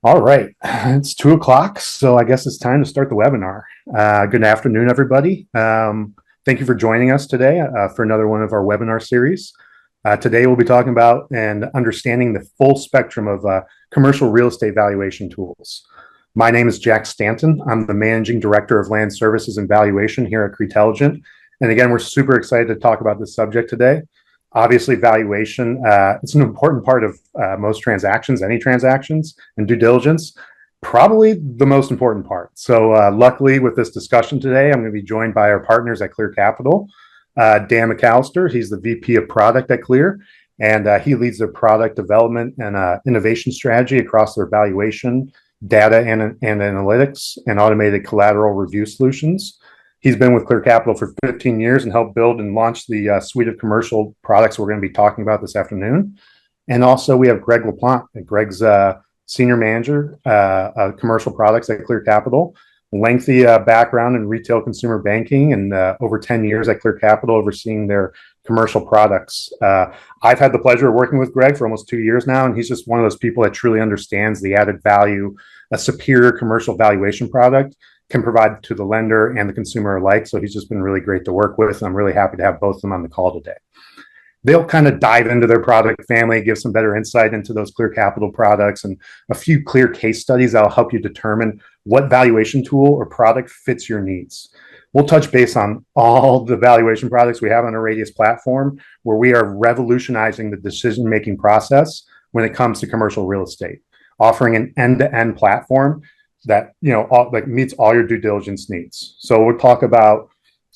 All right, it's 2 o'clock, so I guess it's time to start the webinar. Good afternoon, everybody. Thank you for joining us today for another one of our webinar series. Today, we'll be talking about and understanding the full spectrum of commercial real estate valuation tools. My name is Jack Stanton. I'm the Managing Director of Land Services and Valuation here at CRE. And again, we're super excited to talk about this subject today. Obviously, valuation, it's an important part of most transactions, any transactions, and due diligence, probably the most important part. So luckily, with this discussion today, I'm going to be joined by our partners at Clear Capital. Dan McAllister, he's the VP of Product at Clear, and he leads their product development and innovation strategy across their valuation, data and analytics, and automated collateral review solutions. He's been with Clear Capital for 15 years and helped build and launch the suite of commercial products we're going to be talking about this afternoon. And also we have Greg LaPlante. Greg's Senior Manager of Commercial Products at Clear Capital. Lengthy background in retail consumer banking and over 10 years at Clear Capital overseeing their commercial products. I've had the pleasure of working with Greg for almost 2 years now, and he's just one of those people that truly understands the added value a superior commercial valuation product can provide to the lender and the consumer alike. So he's just been really great to work with. I'm really happy to have both of them on the call today. They'll kind of dive into their product family, give some better insight into those Clear Capital products and a few clear case studies that'll help you determine what valuation tool or product fits your needs. We'll touch base on all the valuation products we have on our Radius platform, where we are revolutionizing the decision-making process when it comes to commercial real estate, offering an end-to-end platform that meets all your due diligence needs. So we'll talk about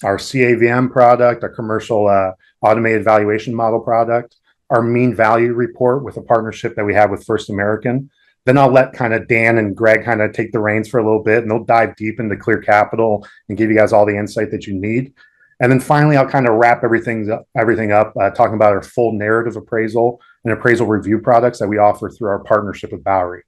our CAVM product, our commercial automated valuation model product, our mean value report with a partnership that we have with First American. Then I'll let kind of Dan and Greg kind of take the reins for a little bit, and they'll dive deep into Clear Capital and give you guys all the insight that you need. And then finally, I'll kind of wrap everything up, talking about our full narrative appraisal and appraisal review products that we offer through our partnership with Bowery.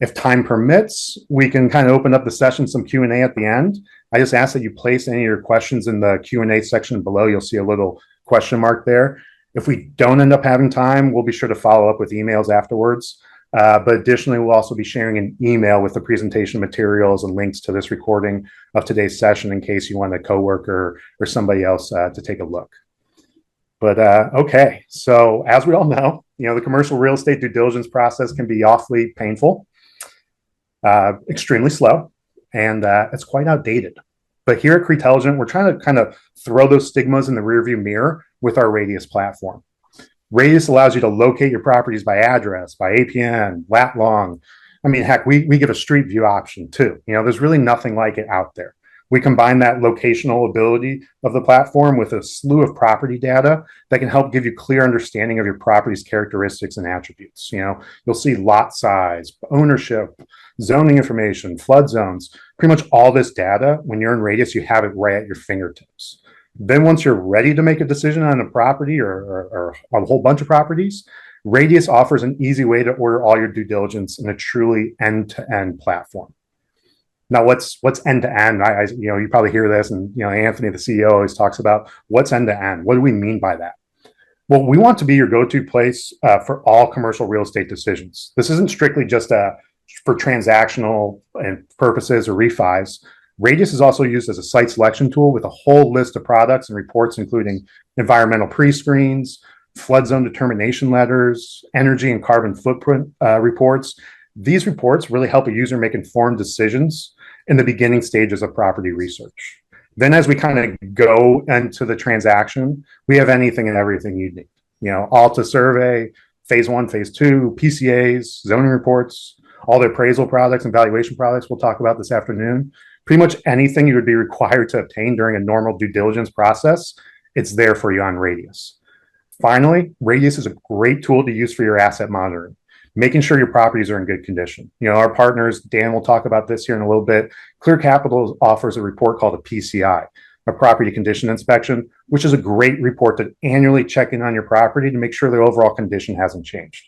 If time permits, we can kind of open up the session, some Q&A at the end. I just ask that you place any of your questions in the Q&A section below. You'll see a little question mark there. If we don't end up having time, we'll be sure to follow up with emails afterwards. But additionally, we'll also be sharing an email with the presentation materials and links to this recording of today's session in case you want a coworker or somebody else to take a look. But okay, so as we all know, the commercial real estate due diligence process can be awfully painful. Extremely slow, and it's quite outdated. But here at CREtelligent, we're trying to kind of throw those stigmas in the rearview mirror with our Radius platform. Radius allows you to locate your properties by address, by APN, lat long. I mean, heck, we give a street view option too. There's really nothing like it out there. We combine that locational ability of the platform with a slew of property data that can help give you clear understanding of your property's characteristics and attributes. You'll see lot size, ownership, zoning information, flood zones, pretty much all this data. When you're in Radius, you have it right at your fingertips. Then once you're ready to make a decision on a property or a whole bunch of properties, Radius offers an easy way to order all your due diligence in a truly end-to-end platform. Now, what's end to end? You probably hear this, and Anthony, the CEO, always talks about what's end to end. What do we mean by that? Well, we want to be your go-to place for all commercial real estate decisions. This isn't strictly just for transactional purposes or refis. Radius is also used as a site selection tool with a whole list of products and reports, including environmental pre-screens, flood zone determination letters, energy and carbon footprint reports. These reports really help a user make informed decisions in the beginning stages of property research. Then as we kind of go into the transaction, we have anything and everything you need. Alta survey, phase 1, phase 2, PCAs, zoning reports, all the appraisal products and valuation products we'll talk about this afternoon. Pretty much anything you would be required to obtain during a normal due diligence process, it's there for you on Radius. Finally, Radius is a great tool to use for your asset monitoring, making sure your properties are in good condition. Our partners, Dan will talk about this here in a little bit. Clear Capital offers a report called a PCI, a property condition inspection, which is a great report to annually check in on your property to make sure the overall condition hasn't changed.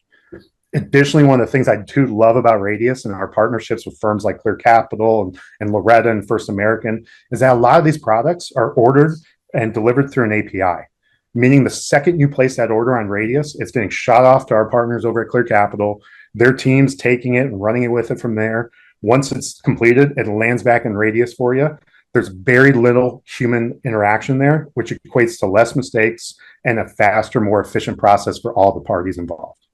Additionally, one of the things I do love about Radius and our partnerships with firms like Clear Capital and Loretta and First American is that a lot of these products are ordered and delivered through an API. Meaning the second you place that order on Radius, it's getting shot off to our partners over at Clear Capital. Their team's taking it and running it with it from there. Once it's completed, it lands back in Radius for you. There's very little human interaction there, which equates to less mistakes and a faster, more efficient process for all the parties involved.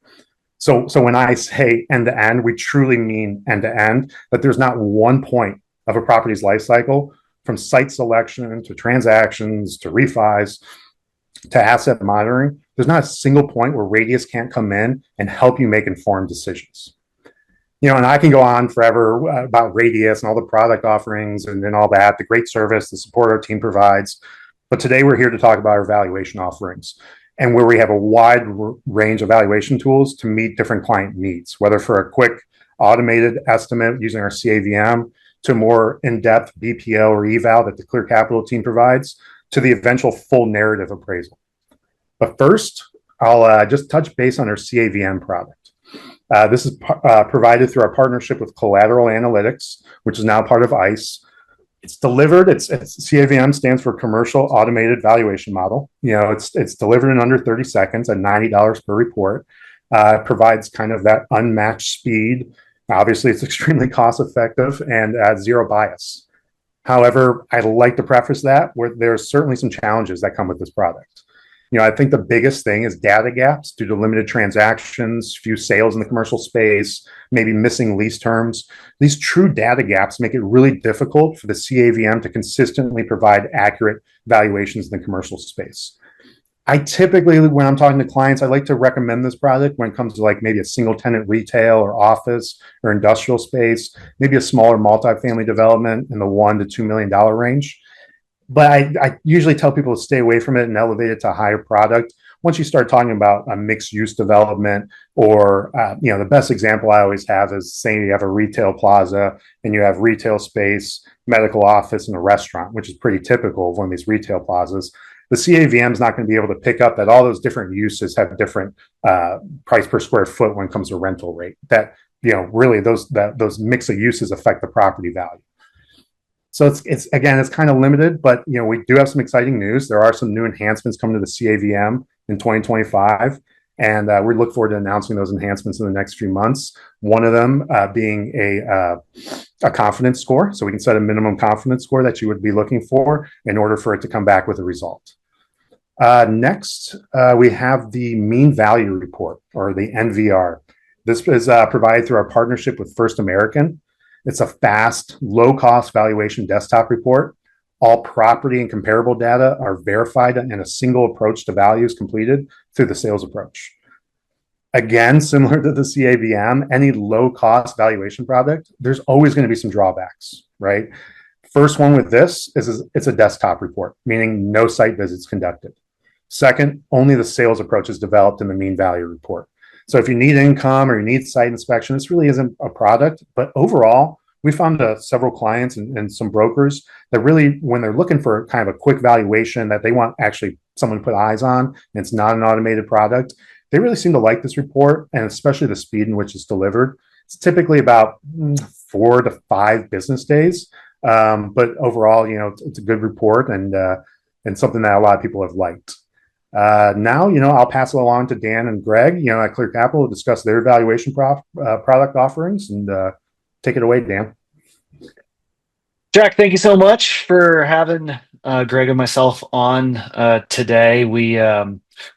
So when I say end to end, we truly mean end to end, that there's not one point of a property's life cycle from site selection to transactions to refis to asset monitoring. There's not a single point where Radius can't come in and help you make informed decisions. And I can go on forever about Radius and all the product offerings and all that, the great service, the support our team provides. But today we're here to talk about our valuation offerings and where we have a wide range of valuation tools to meet different client needs, whether for a quick automated estimate using our CAVM to more in-depth BPO or eval that the Clear Capital team provides to the eventual full narrative appraisal. But first, I'll just touch base on our CAVM product. This is provided through our partnership with Collateral Analytics, which is now part of ICE. It's delivered. It's CAVM stands for Commercial Automated Valuation Model. It's delivered in under 30 seconds at $90 per report. It provides kind of that unmatched speed. Obviously, it's extremely cost effective and zero bias. However, I'd like to preface that where there's certainly some challenges that come with this product. I think the biggest thing is data gaps due to limited transactions, few sales in the commercial space, maybe missing lease terms. These true data gaps make it really difficult for the CAVM to consistently provide accurate valuations in the commercial space. I typically, when I'm talking to clients, I like to recommend this product when it comes to like maybe a single tenant retail or office or industrial space, maybe a smaller multifamily development in the $1 to $2 million range. But I usually tell people to stay away from it and elevate it to a higher product. Once you start talking about a mixed use development or, the best example I always have is saying you have a retail plaza and you have retail space, medical office, and a restaurant, which is pretty typical of one of these retail plazas. The CAVM is not going to be able to pick up that all those different uses have different price per square foot when it comes to rental rate. That, really those mix of uses affect the property value. So it's kind of limited, but we do have some exciting news. There are some new enhancements coming to the CAVM in 2025, and we look forward to announcing those enhancements in the next few months. One of them being a confidence score, so we can set a minimum confidence score that you would be looking for in order for it to come back with a result. Next, we have the mean value report, or the NVR. This is provided through our partnership with First American. It's a fast, low-cost valuation desktop report. All property and comparable data are verified in a single approach to values completed through the sales approach. Again, similar to the CAVM, any low-cost valuation product, there's always going to be some drawbacks, right? First one with this is it's a desktop report, meaning no site visits conducted. Second, only the sales approach is developed in the mean value report. So if you need income or you need site inspection, this really isn't a product. But overall, we found several clients and some brokers that really, when they're looking for kind of a quick valuation that they want actually someone to put eyes on, and it's not an automated product, they really seem to like this report, and especially the speed in which it's delivered. It's typically about 4 to 5 business days. But overall, it's a good report and something that a lot of people have liked. Now, I'll pass it along to Dan and Greg, at Clear Capital to discuss their valuation product offerings, and take it away, Dan. Jack, thank you so much for having Greg and myself on today. We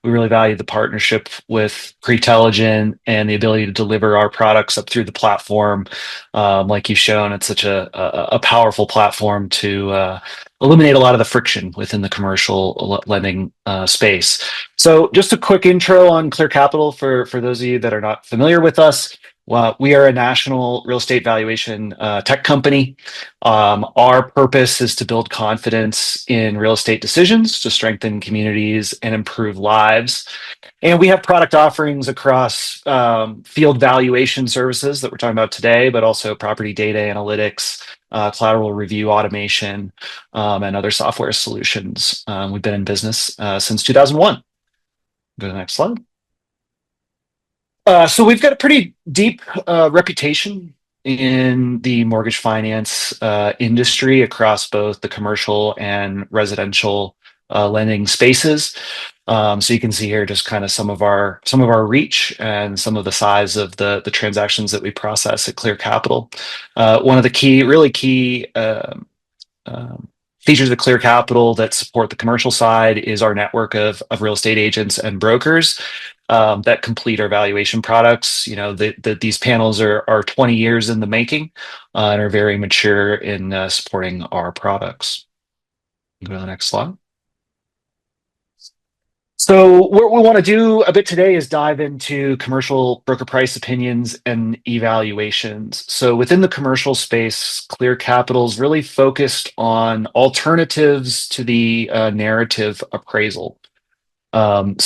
really value the partnership with Pretelligent and the ability to deliver our products up through the platform. Like you've shown, it's such a powerful platform to eliminate a lot of the friction within the commercial lending space. So just a quick intro on Clear Capital for those of you that are not familiar with us. Well, we are a national real estate valuation tech company. Our purpose is to build confidence in real estate decisions to strengthen communities and improve lives. And we have product offerings across field valuation services that we're talking about today, but also property data analytics, collateral review automation, and other software solutions. We've been in business since 2001. Go to the next slide. So we've got a pretty deep reputation in the mortgage finance industry across both the commercial and residential lending spaces. So you can see here just kind of some of our reach and some of the size of the transactions that we process at Clear Capital. One of the really key um, features of Clear Capital that support the commercial side is our network of real estate agents and brokers that complete our valuation products. These panels are 20 years in the making and are very mature in supporting our products. Go to the next slide. So what we want to do a bit today is dive into commercial broker price opinions and evaluations. So within the commercial space, Clear Capital is really focused on alternatives to the narrative appraisal. Somewhat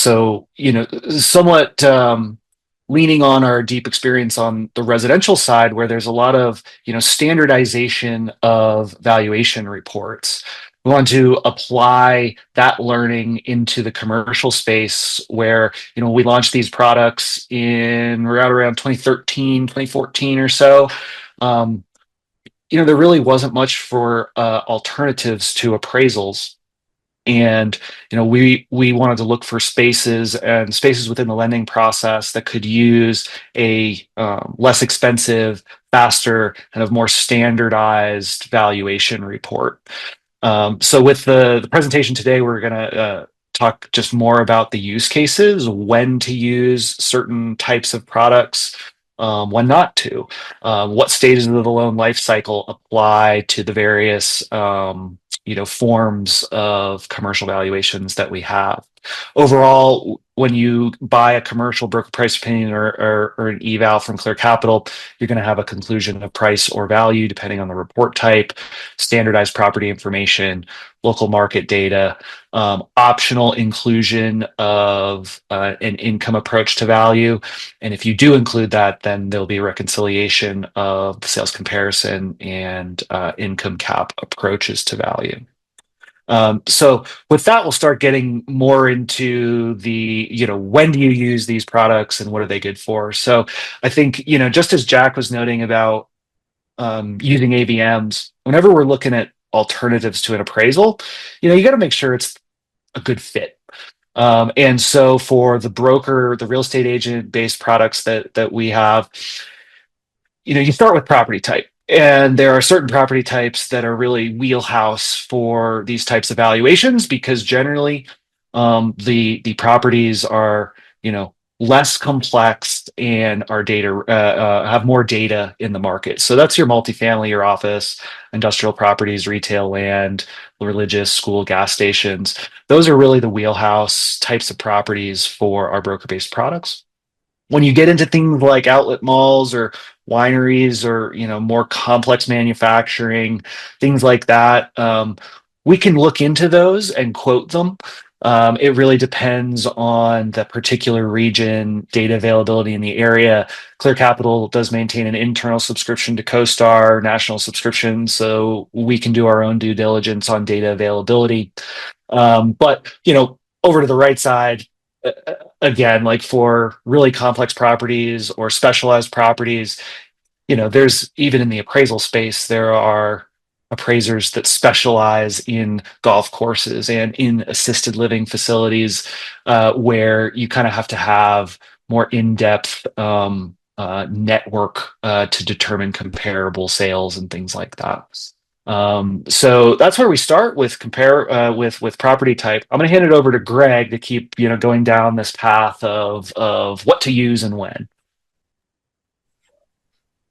leaning on our deep experience on the residential side, where there's a lot of standardization of valuation reports. We want to apply that learning into the commercial space where we launched these products in around 2013, 2014 or so. Um, there really wasn't much for alternatives to appraisals, and we wanted to look for spaces within the lending process that could use a less expensive, faster, kind of more standardized valuation report. So with the presentation today, we're going to talk just more about the use cases, when to use certain types of products, when not to, what stages of the loan life cycle apply to the various forms of commercial valuations that we have. Overall, when you buy a commercial broker price opinion or an eval from Clear Capital, you're going to have a conclusion of price or value depending on the report type, standardized property information, local market data, optional inclusion of an income approach to value. And if you do include that, then there'll be a reconciliation of the sales comparison and income cap approaches to value. So with that, we'll start getting more into when do you use these products and what are they good for? So I think, just as Jack was noting about using AVMs, whenever we're looking at alternatives to an appraisal, you got to make sure it's a good fit. And so for the real estate agent based products that we have, you start with property type. And there are certain property types that are really wheelhouse for these types of valuations because generally the properties are, less complex and our data have more data in the market. So that's your multifamily, your office, industrial properties, retail land, religious, school, gas stations. Those are really the wheelhouse types of properties for our broker-based products. When you get into things like outlet malls or wineries or more complex manufacturing, things like that, we can look into those and quote them. It really depends on the particular region, data availability in the area. Clear Capital does maintain an internal subscription to CoStar, national subscription, so we can do our own due diligence on data availability. But over to the right side, again, like for really complex properties or specialized properties, there's even in the appraisal space, there are appraisers that specialize in golf courses and in assisted living facilities, where you kind of have to have more in-depth network to determine comparable sales and things like that. So that's where we start with with property type. I'm going to hand it over to Greg to keep going down this path of what to use and when.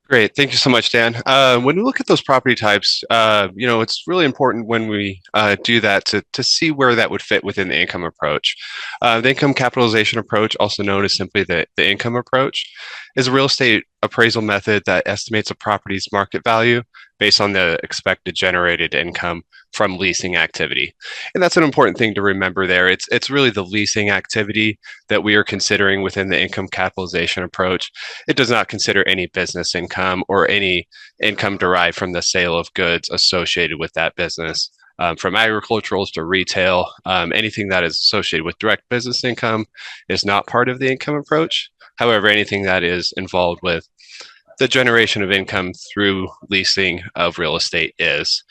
Great. Thank you so much, Dan. When we look at those property types, it's really important when we do that to see where that would fit within the income approach. The income capitalization approach, also known as simply the income approach, is a real estate appraisal method that estimates a property's market value based on the expected generated income from leasing activity. And that's an important thing to remember there. It's really the leasing activity that we are considering within the income capitalization approach. It does not consider any business income or any income derived from the sale of goods associated with that business. From agriculturals to retail, anything that is associated with direct business income is not part of the income approach. However, anything that is involved with the generation of income through leasing of real estate is.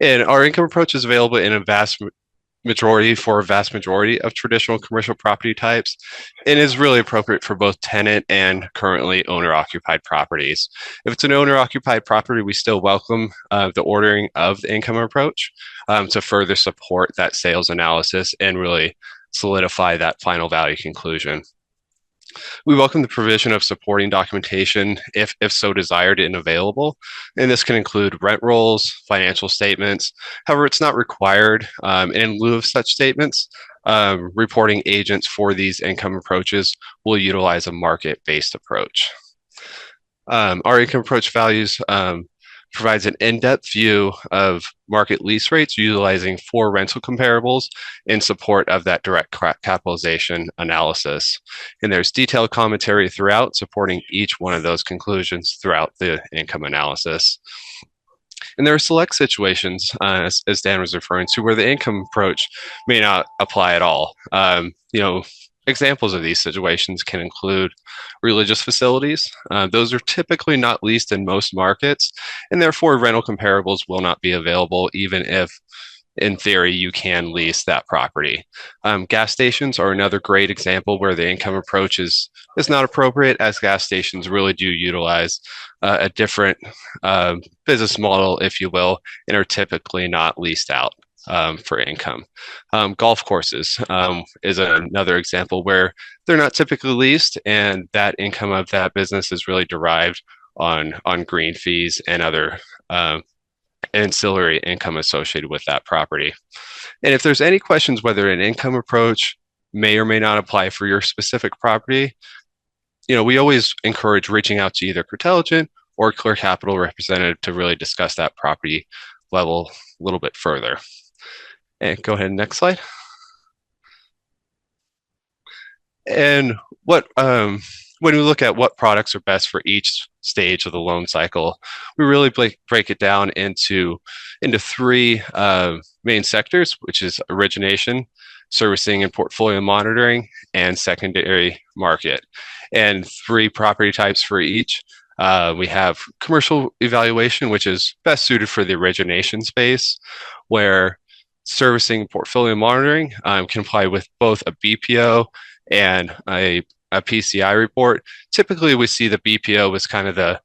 And our income approach is available in a vast majority for a vast majority of traditional commercial property types and is really appropriate for both tenant and currently owner occupied properties. If it's an owner occupied property, we still welcome the ordering of the income approach to further support that sales analysis and really solidify that final value conclusion. We welcome the provision of supporting documentation if so desired and available. And this can include rent rolls, financial statements. However, it's not required. In lieu of such statements, reporting agents for these income approaches will utilize a market-based approach. Our income approach values provides an in-depth view of market lease rates utilizing 4 rental comparables in support of that direct capitalization analysis. And there's detailed commentary throughout supporting each one of those conclusions throughout the income analysis. And there are select situations, as Dan was referring to, where the income approach may not apply at all. Examples of these situations can include religious facilities. Those are typically not leased in most markets, and therefore rental comparables will not be available even if, in theory, you can lease that property. Gas stations are another great example where the income approach is not appropriate, as gas stations really do utilize a different business model, if you will, and are typically not leased out for income. Golf courses is another example where they're not typically leased, and that income of that business is really derived on green fees and other ancillary income associated with that property. And if there's any questions whether an income approach may or may not apply for your specific property, we always encourage reaching out to either Cretelligent or Clear Capital representative to really discuss that property level a little bit further. And go ahead, next slide. And when we look at what products are best for each stage of the loan cycle, we really break it down into 3 main sectors, which is origination, servicing and portfolio monitoring, and secondary market. And 3 property types for each. We have commercial evaluation, which is best suited for the origination space, where servicing portfolio monitoring can apply with both a BPO and a PCI report. Typically, we see the BPO as kind of the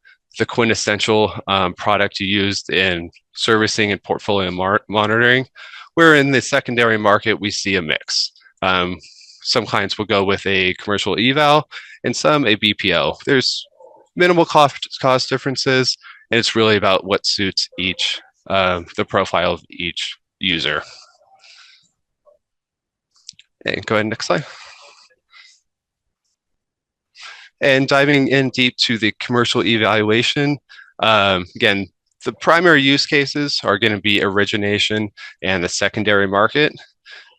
quintessential product used in servicing and portfolio monitoring, where in the secondary market, we see a mix. Some clients will go with a commercial eval and some a BPO. There's minimal cost differences, and it's really about what suits each, the profile of each user. And go ahead, next slide. And diving in deep to the commercial evaluation, again, the primary use cases are going to be origination and the secondary market.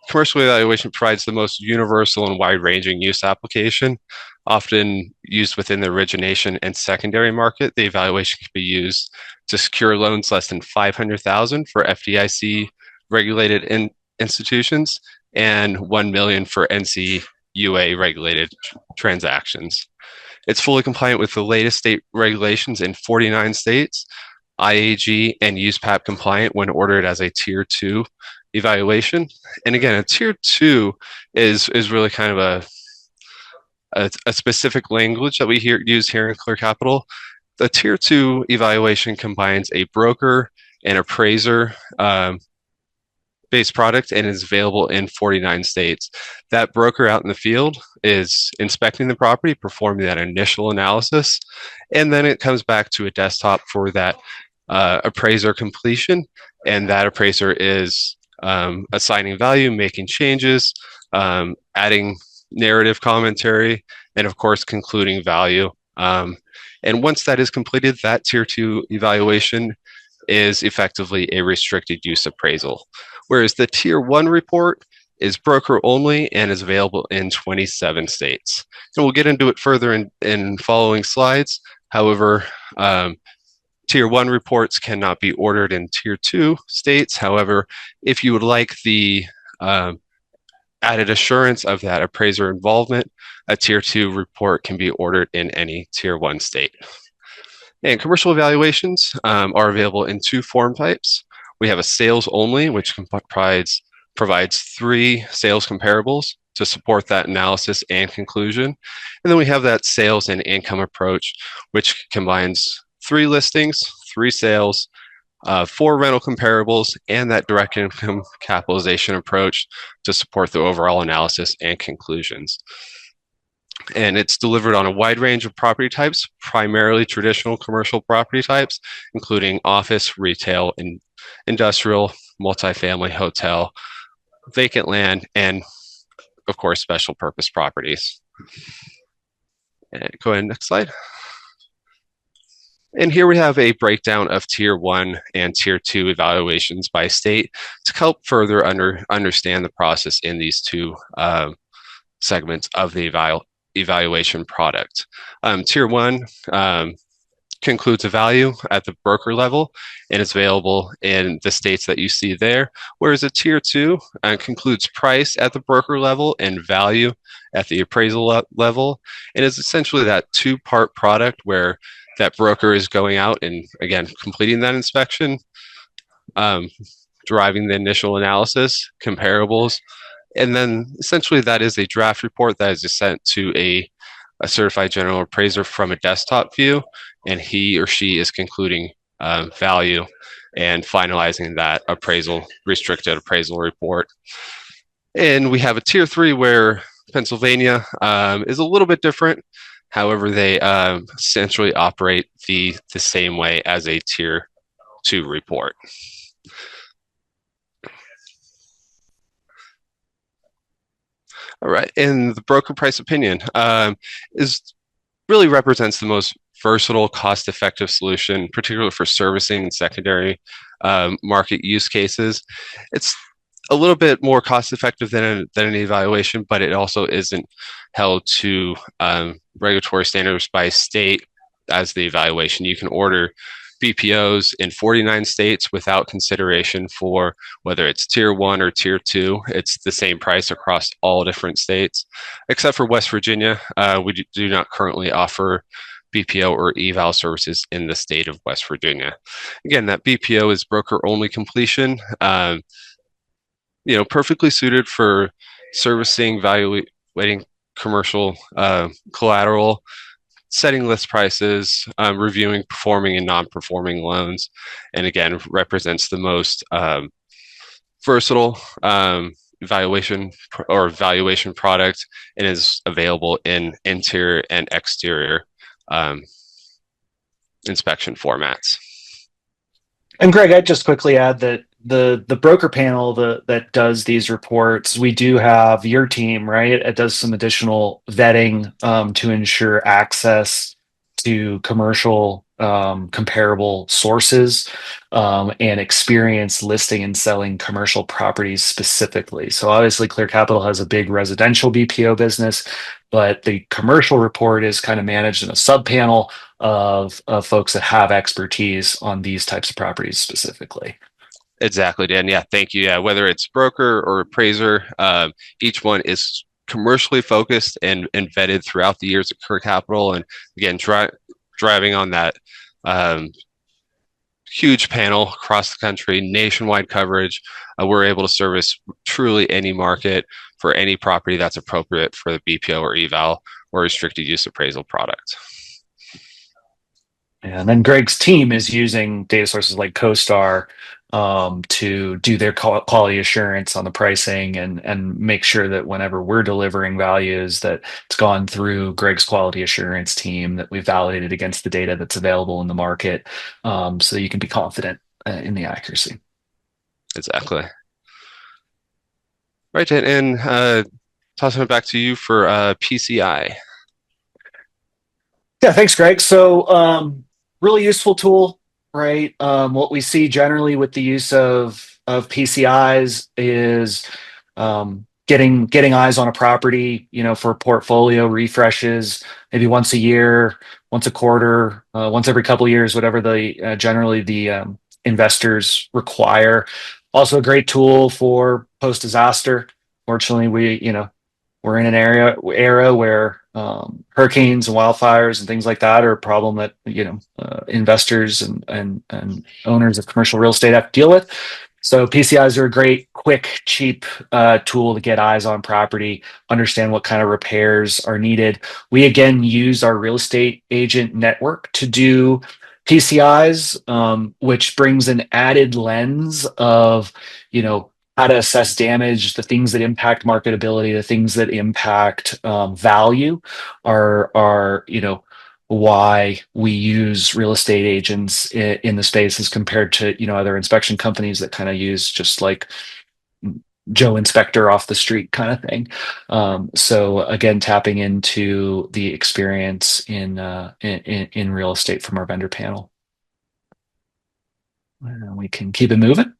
Commercial evaluation provides the most universal and wide-ranging use application, often used within the origination and secondary market. The evaluation can be used to secure loans less than $500,000 for FDIC regulated institutions and $1 million for NCUA regulated transactions. It's fully compliant with the latest state regulations in 49 states, IAG and USPAP compliant when ordered as a Tier 2 evaluation. And again, a Tier 2 is really kind of a specific language that we use here in Clear Capital. The Tier 2 evaluation combines a broker and appraiser based product and is available in 49 states. That broker out in the field is inspecting the property, performing that initial analysis, and then it comes back to a desktop for that appraiser completion, and that appraiser is assigning value, making changes, adding narrative commentary, and of course concluding value. And once that is completed, that Tier 2 evaluation is effectively a restricted use appraisal. Whereas the Tier 1 report is broker only and is available in 27 states. And we'll get into it further in following slides. However, Tier 1 reports cannot be ordered in Tier 2 states. However, if you would like the added assurance of that appraiser involvement, a Tier 2 report can be ordered in any Tier 1 state. And commercial evaluations are available in 2 form types. We have a sales only, which provides provides 3 sales comparables to support that analysis and conclusion. And then we have that sales and income approach, which combines 3 listings, 3 sales, 4 rental comparables, and that direct income capitalization approach to support the overall analysis and conclusions. And it's delivered on a wide range of property types, primarily traditional commercial property types, including office, retail, and industrial, multifamily, hotel, vacant land, and of course, special purpose properties. And go ahead, next slide. And here we have a breakdown of Tier 1 and Tier 2 evaluations by state to help further understand the process in these 2 segments of the evaluation product. Tier 1 concludes a value at the broker level and is available in the states that you see there, whereas a Tier 2 concludes price at the broker level and value at the appraisal level, and is essentially that 2-part product where that broker is going out and, again, completing that inspection, deriving the initial analysis, comparables, and then essentially that is a draft report that is sent to a certified general appraiser from a desktop view, and he or she is concluding value and finalizing that restricted appraisal report. And we have a Tier 3 where Pennsylvania is a little bit different. However, they essentially operate the same way as a Tier 2 report. All right, and the broker price opinion really represents the most versatile, cost-effective solution, particularly for servicing and secondary market use cases. It's a little bit more cost-effective than an evaluation, but it also isn't held to regulatory standards by state as the evaluation. You can order BPOs in 49 states without consideration for whether it's Tier 1 or Tier 2. It's the same price across all different states, except for West Virginia. We do not currently offer BPO or eval services in the state of West Virginia. Again, that BPO is broker-only completion, perfectly suited for servicing, evaluating commercial collateral, setting list prices, reviewing performing and non-performing loans, and again, represents the most versatile valuation product and is available in interior and exterior inspection formats. And Greg, I'd just quickly add that the broker panel that does these reports, we do have your team, right? It does some additional vetting to ensure access to commercial comparable sources and experience listing and selling commercial properties specifically. So obviously Clear Capital has a big residential BPO business, but the commercial report is kind of managed in a sub panel of folks that have expertise on these types of properties specifically. Exactly, Dan. Yeah, thank you. Yeah, whether it's broker or appraiser, each one is commercially focused and vetted throughout the years at Clear Capital. And again, driving on that huge panel across the country, nationwide coverage, we're able to service truly any market for any property that's appropriate for the BPO or eval or restricted use appraisal product. And then Greg's team is using data sources like CoStar to do their quality assurance on the pricing and make sure that whenever we're delivering values that it's gone through Greg's quality assurance team, that we've validated against the data that's available in the market, so you can be confident in the accuracy. Exactly. Right, and tossing it back to you for PCI. Yeah, thanks, Greg. So really useful tool. Right. What we see generally with the use of PCIs is getting eyes on a property, for portfolio refreshes, maybe once a year, once a quarter, once every couple of years, whatever generally the investors require. Also a great tool for post-disaster. Fortunately, we're in an era where hurricanes and wildfires and things like that are a problem that investors and owners of commercial real estate have to deal with. So PCIs are a great, quick, cheap tool to get eyes on property, understand what kind of repairs are needed. We again use our real estate agent network to do PCIs, which brings an added lens of, how to assess damage, the things that impact marketability, the things that impact value are why we use real estate agents in the space as compared to other inspection companies that kind of use just like Joe Inspector off the street kind of thing. So again, tapping into the experience in real estate from our vendor panel. And we can keep it moving.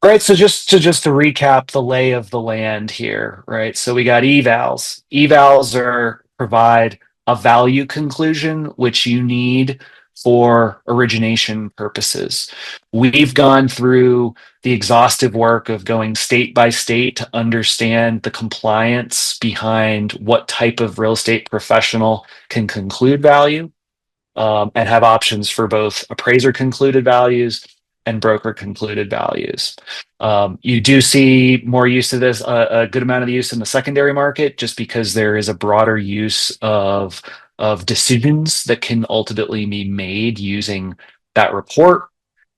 Right, so just to recap the lay of the land here, right? So we got evals. Evals are provide a value conclusion which you need for origination purposes. We've gone through the exhaustive work of going state by state to understand the compliance behind what type of real estate professional can conclude value, and have options for both appraiser concluded values and broker concluded values. You do see more use of this, a good amount of the use in the secondary market, just because there is a broader use of decisions that can ultimately be made using that report,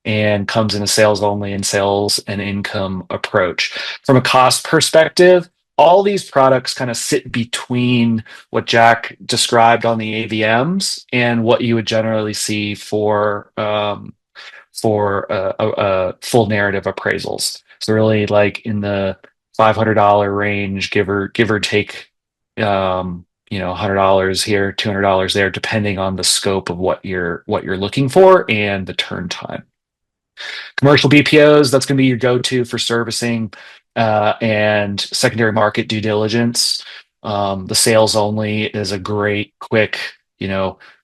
and comes in a sales only and sales and income approach. From a cost perspective, all these products kind of sit between what Jack described on the AVMs and what you would generally see for full narrative appraisals. So really, like in the $500 range, give or take, $100 here, $200 there, depending on the scope of what you're looking for and the turn time. Commercial BPOs, that's going to be your go-to for servicing and secondary market due diligence. The sales only is a great, quick,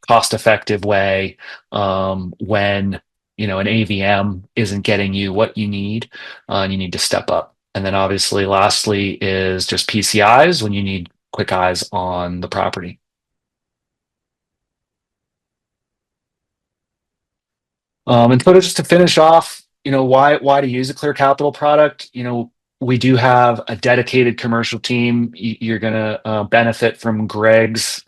cost-effective way when an AVM isn't getting you what you need, and you need to step up. And then obviously, lastly, is just PCIs when you need quick eyes on the property. And so just to finish off, why to use a Clear Capital product? We do have a dedicated commercial team. You're going to benefit from Greg's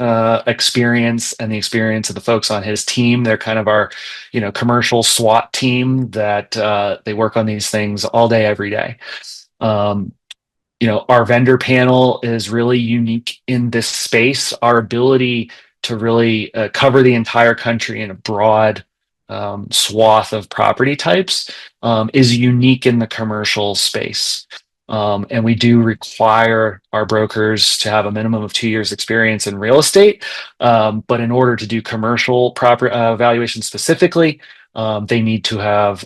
experience and the experience of the folks on his team. They're kind of our, commercial SWAT team that they work on these things all day, every day. Our vendor panel is really unique in this space. Our ability to really cover the entire country in a broad swath of property types is unique in the commercial space. And we do require our brokers to have a minimum of 2 years experience in real estate. But in order to do commercial property valuation specifically, they need to have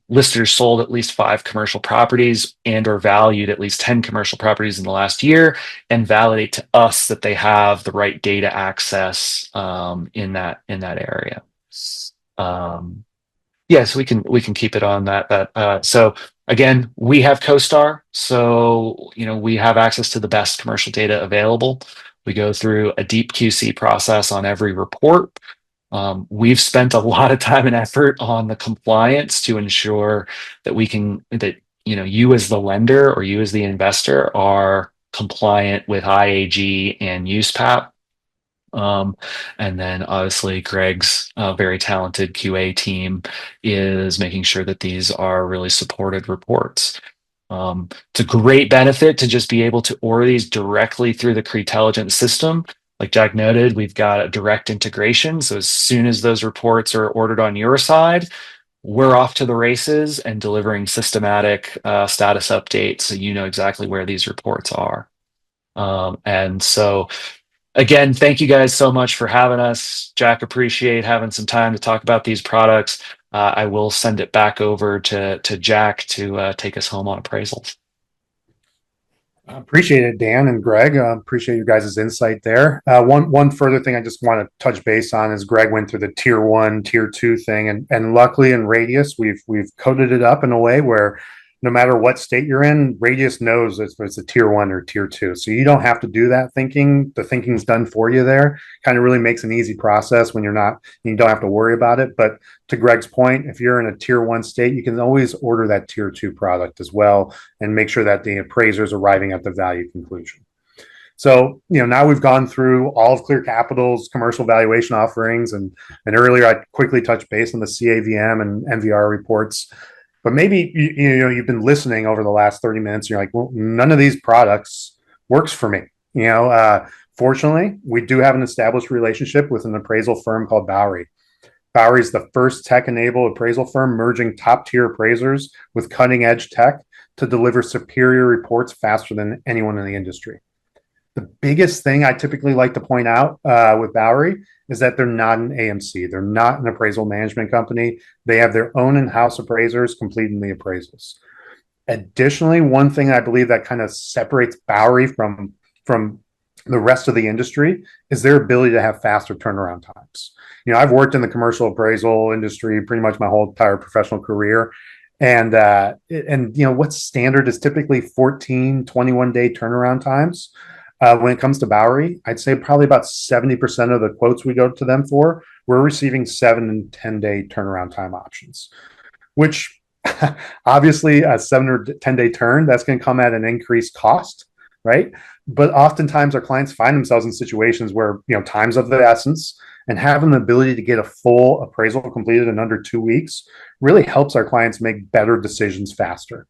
listed or sold at least 5 commercial properties and or valued at least 10 commercial properties in the last year, and validate to us that they have the right data access in that area. So we can keep it on that. So again, we have CoStar, so we have access to the best commercial data available. We go through a deep QC process on every report. We've spent a lot of time and effort on the compliance to ensure that you as the lender or you as the investor are compliant with IAG and USPAP. And then obviously Greg's very talented QA team is making sure that these are really supported reports. It's a great benefit to just be able to order these directly through the Cretelligent system. Like Jack noted, we've got a direct integration. So as soon as those reports are ordered on your side, we're off to the races and delivering systematic status updates, so you know exactly where these reports are. And so again, thank you guys so much for having us. Jack, appreciate having some time to talk about these products. I will send it back over to Jack to take us home on appraisals. Appreciate it, Dan and Greg. Appreciate your guys' insight there. One further thing I just want to touch base on is Greg went through the tier 1, tier 2 thing, and luckily in Radius we've coded it up in a way where no matter what state you're in, Radius knows if it's a tier 1 or tier 2. So you don't have to do that thinking. The thinking's done for you there. Kind of really makes an easy process when you don't have to worry about it. But to Greg's point, if you're in a tier 1 state, you can always order that tier 2 product as well and make sure that the appraiser's arriving at the value conclusion. So, now we've gone through all of Clear Capital's commercial valuation offerings, and earlier I quickly touched base on the CAVM and MVR reports. But maybe you've been listening over the last 30 minutes. And you're like, well, none of these products works for me. Fortunately, we do have an established relationship with an appraisal firm called Bowery. Bowery is the first tech-enabled appraisal firm merging top-tier appraisers with cutting-edge tech to deliver superior reports faster than anyone in the industry. The biggest thing I typically like to point out with Bowery is that they're not an AMC. They're not an appraisal management company. They have their own in-house appraisers completing the appraisals. Additionally, one thing I believe that kind of separates Bowery from the rest of the industry is their ability to have faster turnaround times. I've worked in the commercial appraisal industry pretty much my whole entire professional career. And what's standard is typically 14, 21-day turnaround times. When it comes to Bowery, I'd say probably about 70% of the quotes we go to them for, we're receiving 7 and 10-day turnaround time options, which obviously a 7 or 10-day turn, that's going to come at an increased cost, right? But oftentimes our clients find themselves in situations where, time's of the essence, and having the ability to get a full appraisal completed in under 2 weeks really helps our clients make better decisions faster,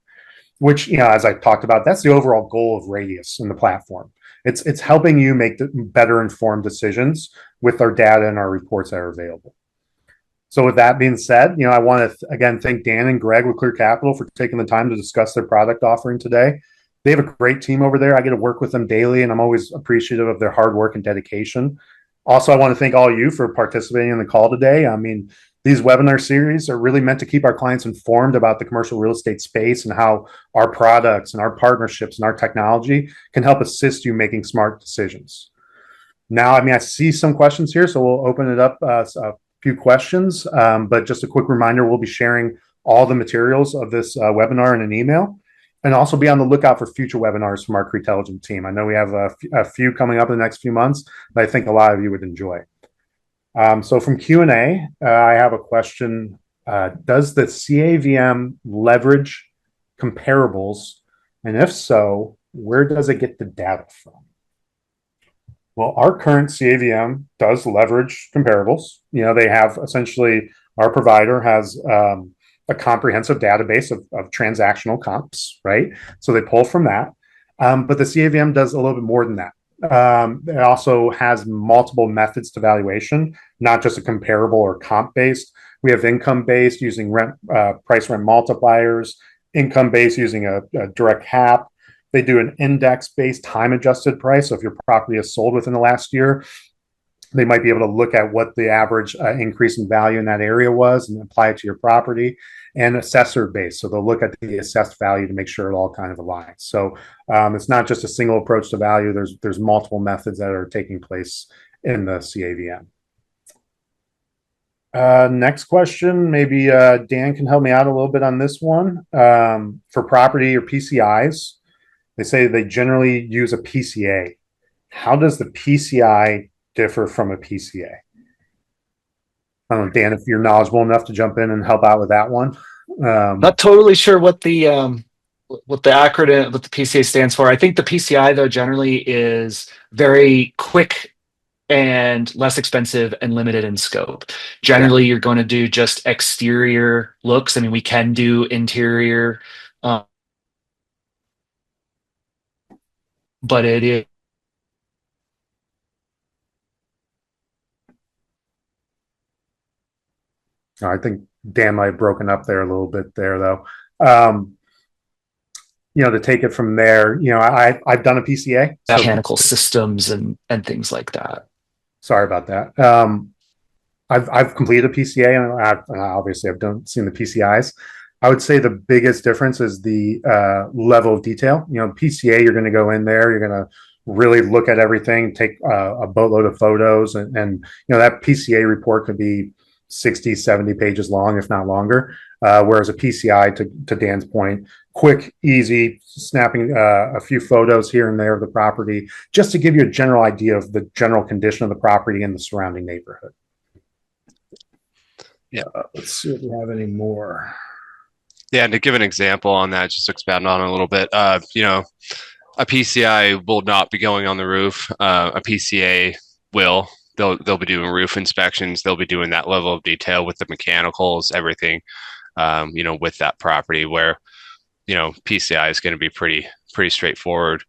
which, as I talked about, that's the overall goal of Radius and the platform. It's helping you make better informed decisions with our data and our reports that are available. So with that being said, I want to again thank Dan and Greg with Clear Capital for taking the time to discuss their product offering today. They have a great team over there. I get to work with them daily, and I'm always appreciative of their hard work and dedication. Also, I want to thank all of you for participating in the call today. I mean, these webinar series are really meant to keep our clients informed about the commercial real estate space and how our products and our partnerships and our technology can help assist you making smart decisions. Now, I see some questions here, so we'll open it up a few questions. But just a quick reminder, we'll be sharing all the materials of this webinar in an email, and also be on the lookout for future webinars from our CRE team. I know we have a few coming up in the next few months that I think a lot of you would enjoy. So from Q&A, I have a question. Does the CAVM leverage comparables? And if so, where does it get the data from? Well, our current CAVM does leverage comparables. They have essentially, our provider has a comprehensive database of transactional comps, right? So they pull from that. But the CAVM does a little bit more than that. It also has multiple methods to valuation, not just a comparable or comp based. We have income based using price rent multipliers, income based using a direct cap. They do an index based time adjusted price. So if your property is sold within the last year, they might be able to look at what the average increase in value in that area was and apply it to your property. And assessor based. So they'll look at the assessed value to make sure it all kind of aligns. So it's not just a single approach to value. There's multiple methods that are taking place in the CAVM. Next question, maybe Dan can help me out a little bit on this one. For property or PCIs, they say they generally use a PCA. How does the PCI differ from a PCA? I don't know, Dan, if you're knowledgeable enough to jump in and help out with that one. Not totally sure what the acronym, what the PCA stands for. I think the PCI though generally is very quick and less expensive and limited in scope. Generally, you're going to do just exterior looks. I mean, we can do interior, but it is. I think Dan might have broken up there a little bit there, though. To take it from there, I've done a PCA. Mechanical systems and things like that. Sorry about that. I've completed a PCA, and obviously I've seen the PCIs. I would say the biggest difference is the level of detail. PCA, you're going to go in there, you're going to really look at everything, take a boatload of photos, and that PCA report could be 60, 70 pages long, if not longer. Whereas a PCI, to Dan's point, quick, easy, snapping a few photos here and there of the property, just to give you a general idea of the general condition of the property and the surrounding neighborhood. Yeah. Let's see if we have any more. Yeah, and to give an example on that, just expand on it a little bit. A PCI will not be going on the roof. A PCA will. They'll be doing roof inspections. They'll be doing that level of detail with the mechanicals, everything. With that property where PCI is going to be pretty straightforward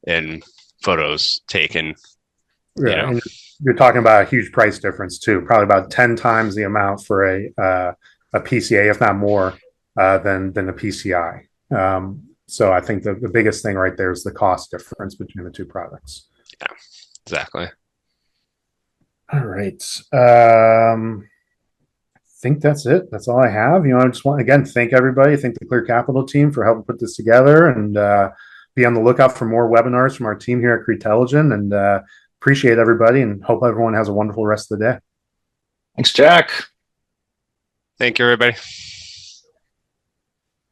in photos taken. Yeah, and you're talking about a huge price difference too. Probably about 10 times the amount for a PCA, if not more, than a PCI. So I think the biggest thing right there is the cost difference between the two products. Yeah, exactly. All right. I think that's it. That's all I have. I just want again thank everybody, thank the Clear Capital team for helping put this together, and be on the lookout for more webinars from our team here at Cretelligent. And appreciate everybody, and hope everyone has a wonderful rest of the day. Thanks, Jack. Thank you, everybody.